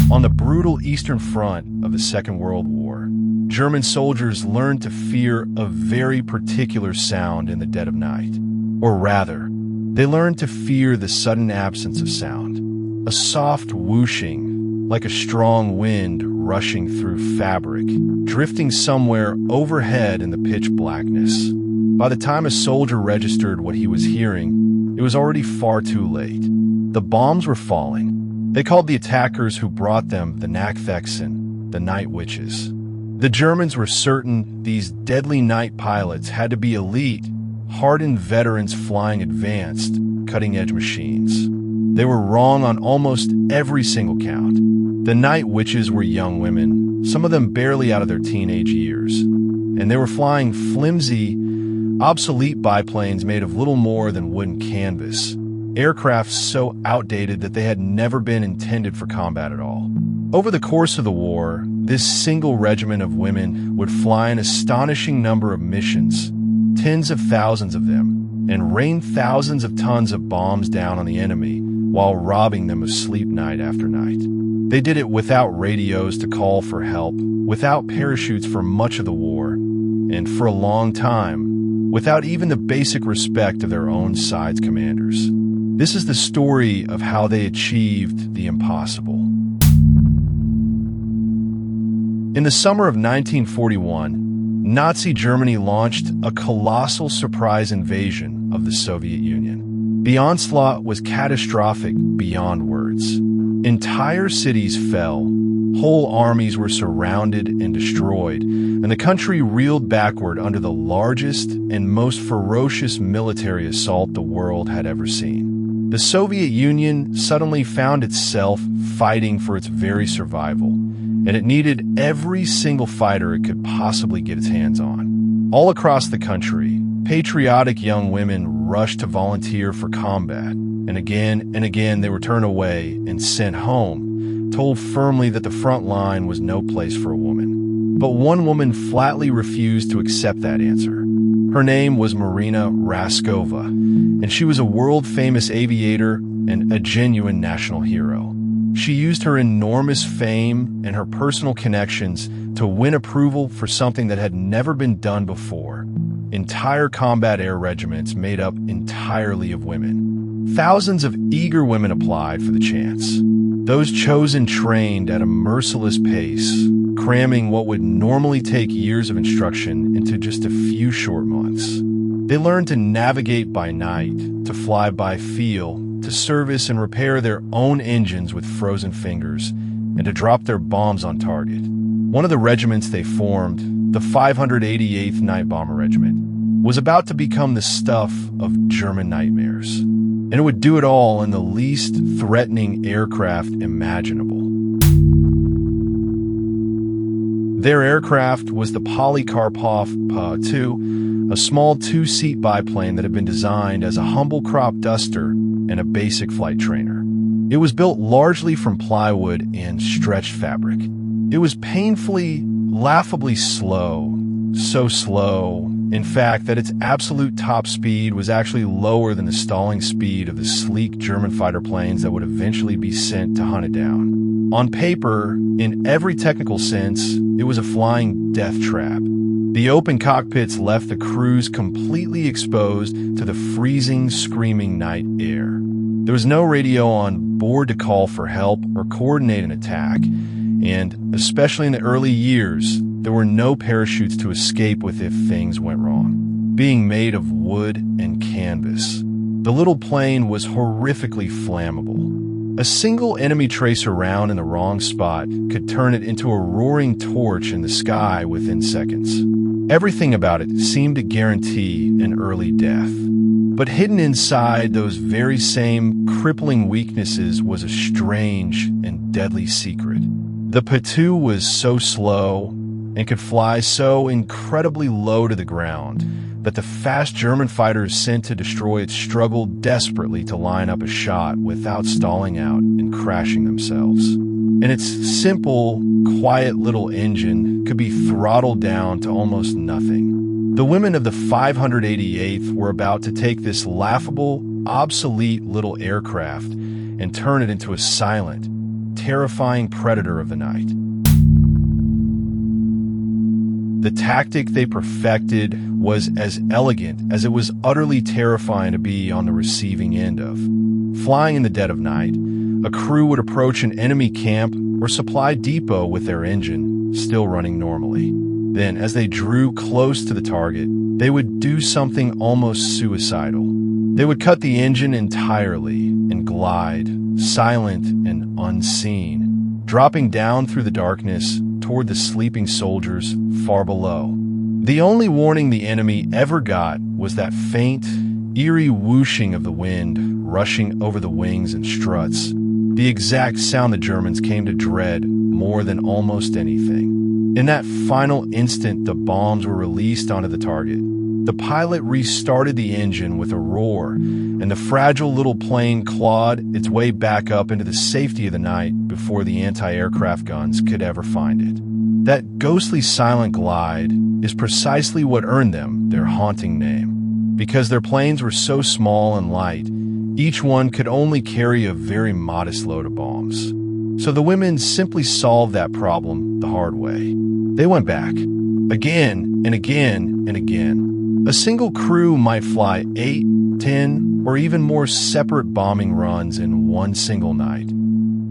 On the brutal Eastern Front of the Second World War, German soldiers learned to fear a very particular sound in the dead of night. Or rather, they learned to fear the sudden absence of sound. A soft whooshing, like a strong wind rushing through fabric, drifting somewhere overhead in the pitch blackness. By the time a soldier registered what he was hearing, it was already far too late. The bombs were falling. They called the attackers who brought them the Nachtthexen, the night witches. The Germans were certain these deadly night pilots had to be elite, hardened veterans flying advanced, cutting-edge machines. They were wrong on almost every single count. The night witches were young women, some of them barely out of their teenage years, and they were flying flimsy, obsolete biplanes made of little more than wooden canvas, aircraft so outdated that they had never been intended for combat at all. Over the course of the war, this single regiment of women would fly an astonishing number of missions, tens of thousands of them, and rain thousands of tons of bombs down on the enemy while robbing them of sleep night after night. They did it without radios to call for help, without parachutes for much of the war, and for a long time, without even the basic respect of their own side's commanders. This is the story of how they achieved the impossible. In the summer of 1941, Nazi Germany launched a colossal surprise invasion of the Soviet Union. The onslaught was catastrophic beyond words. Entire cities fell, whole armies were surrounded and destroyed, and the country reeled backward under the largest and most ferocious military assault the world had ever seen. The Soviet Union suddenly found itself fighting for its very survival, and it needed every single fighter it could possibly get its hands on. All across the country, patriotic young women rushed to volunteer for combat, and again they were turned away and sent home, told firmly that the front line was no place for a woman. But one woman flatly refused to accept that answer. Her name was Marina Raskova, and she was a world-famous aviator and a genuine national hero. She used her enormous fame and her personal connections to win approval for something that had never been done before. Entire combat air regiments made up entirely of women. Thousands of eager women applied for the chance. Those chosen trained at a merciless pace, cramming what would normally take years of instruction into just a few short months. They learned to navigate by night, to fly by feel, to service and repair their own engines with frozen fingers, and to drop their bombs on target. One of the regiments they formed, the 588th Night Bomber Regiment, was about to become the stuff of German nightmares. And it would do it all in the least threatening aircraft imaginable. Their aircraft was the Polikarpov Pa-2, a small two-seat biplane that had been designed as a humble crop duster and a basic flight trainer. It was built largely from plywood and stretched fabric. It was painfully, laughably slow, so slow, in fact, that its absolute top speed was actually lower than the stalling speed of the sleek German fighter planes that would eventually be sent to hunt it down. On paper, in every technical sense, it was a flying death trap. The open cockpits left the crews completely exposed to the freezing, screaming night air. There was no radio on board to call for help or coordinate an attack, and, especially in the early years, there were no parachutes to escape with if things went wrong. Being made of wood and canvas, the little plane was horrifically flammable. A single enemy tracer round in the wrong spot could turn it into a roaring torch in the sky within seconds. Everything about it seemed to guarantee an early death. But hidden inside those very same crippling weaknesses was a strange and deadly secret. The Pa-2 was so slow and could fly so incredibly low to the ground that the fast German fighters sent to destroy it struggled desperately to line up a shot without stalling out and crashing themselves. And its simple, quiet little engine could be throttled down to almost nothing. The women of the 588th were about to take this laughable, obsolete little aircraft and turn it into a silent, terrifying predator of the night. The tactic they perfected was as elegant as it was utterly terrifying to be on the receiving end of. Flying in the dead of night, a crew would approach an enemy camp or supply depot with their engine still running normally. Then, as they drew close to the target, they would do something almost suicidal. They would cut the engine entirely and glide, silent and unseen, dropping down through the darkness toward the sleeping soldiers far below. The only warning the enemy ever got was that faint, eerie whooshing of the wind rushing over the wings and struts, the exact sound the Germans came to dread more than almost anything. In that final instant the bombs were released onto the target, the pilot restarted the engine with a roar, and the fragile little plane clawed its way back up into the safety of the night before the anti-aircraft guns could ever find it. That ghostly silent glide is precisely what earned them their haunting name. Because their planes were so small and light, each one could only carry a very modest load of bombs. So the women simply solved that problem the hard way. They went back, again and again and again. A single crew might fly 8, 10, or even more separate bombing runs in one single night,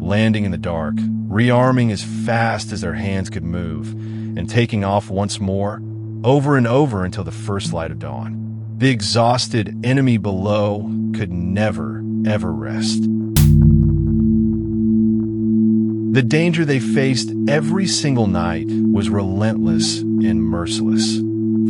landing in the dark, rearming as fast as their hands could move, and taking off once more, over and over until the first light of dawn. The exhausted enemy below could never, ever rest. The danger they faced every single night was relentless and merciless.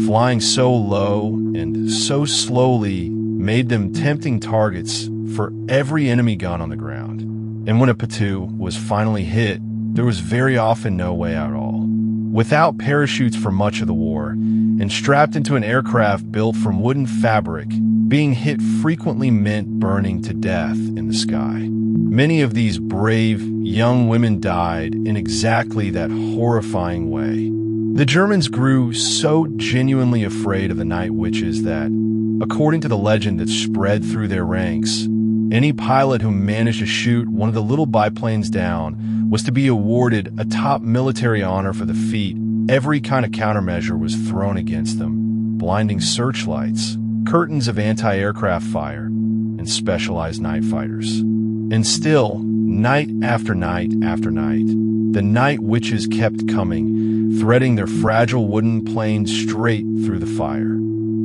Flying so low and so slowly made them tempting targets for every enemy gun on the ground. And when a P-2 was finally hit, there was very often no way out at all. Without parachutes for much of the war, and strapped into an aircraft built from wooden fabric, being hit frequently meant burning to death in the sky. Many of these brave, young women died in exactly that horrifying way. The Germans grew so genuinely afraid of the night witches that, according to the legend that spread through their ranks, any pilot who managed to shoot one of the little biplanes down was to be awarded a top military honor for the feat. Every kind of countermeasure was thrown against them: blinding searchlights, curtains of anti-aircraft fire, and specialized night fighters. And still, night after night after night, the night witches kept coming, threading their fragile wooden planes straight through the fire.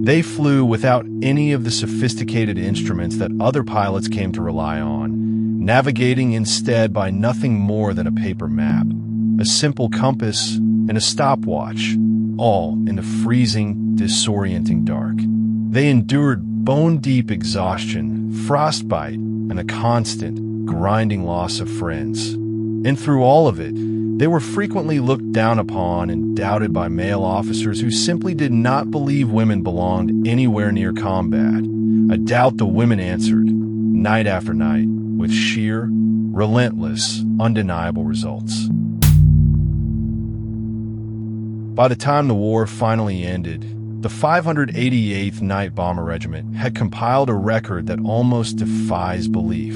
They flew without any of the sophisticated instruments that other pilots came to rely on, navigating instead by nothing more than a paper map, a simple compass, and a stopwatch, all in the freezing, disorienting dark. They endured bone-deep exhaustion, frostbite, and a constant, grinding loss of friends. And through all of it, they were frequently looked down upon and doubted by male officers who simply did not believe women belonged anywhere near combat, a doubt the women answered, night after night, with sheer, relentless, undeniable results. By the time the war finally ended, the 588th Night Bomber Regiment had compiled a record that almost defies belief.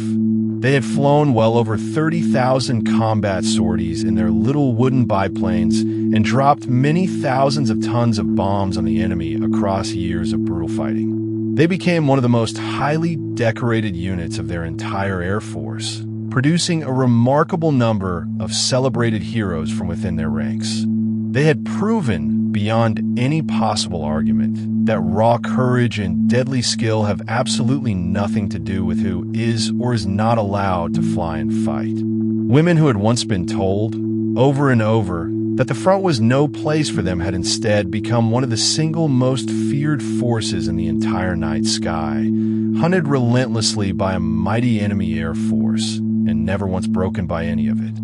They had flown well over 30,000 combat sorties in their little wooden biplanes and dropped many thousands of tons of bombs on the enemy across years of brutal fighting. They became one of the most highly decorated units of their entire Air Force, producing a remarkable number of celebrated heroes from within their ranks. They had proven beyond any possible argument that raw courage and deadly skill have absolutely nothing to do with who is or is not allowed to fly and fight. Women who had once been told, over and over, that the front was no place for them had instead become one of the single most feared forces in the entire night sky, hunted relentlessly by a mighty enemy air force, and never once broken by any of it.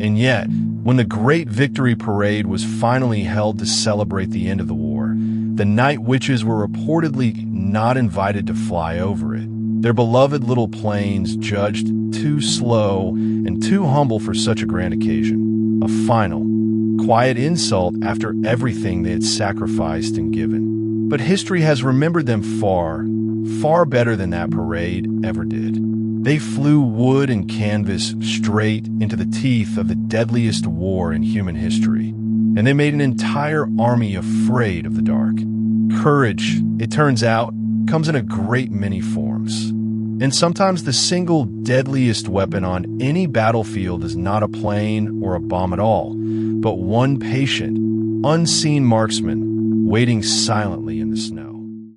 And yet, when the Great Victory Parade was finally held to celebrate the end of the war, the Night Witches were reportedly not invited to fly over it. Their beloved little planes judged too slow and too humble for such a grand occasion. A final, quiet insult after everything they had sacrificed and given. But history has remembered them far, far better than that parade ever did. They flew wood and canvas straight into the teeth of the deadliest war in human history, and they made an entire army afraid of the dark. Courage, it turns out, comes in a great many forms. And sometimes the single deadliest weapon on any battlefield is not a plane or a bomb at all, but one patient, unseen marksman waiting silently in the snow.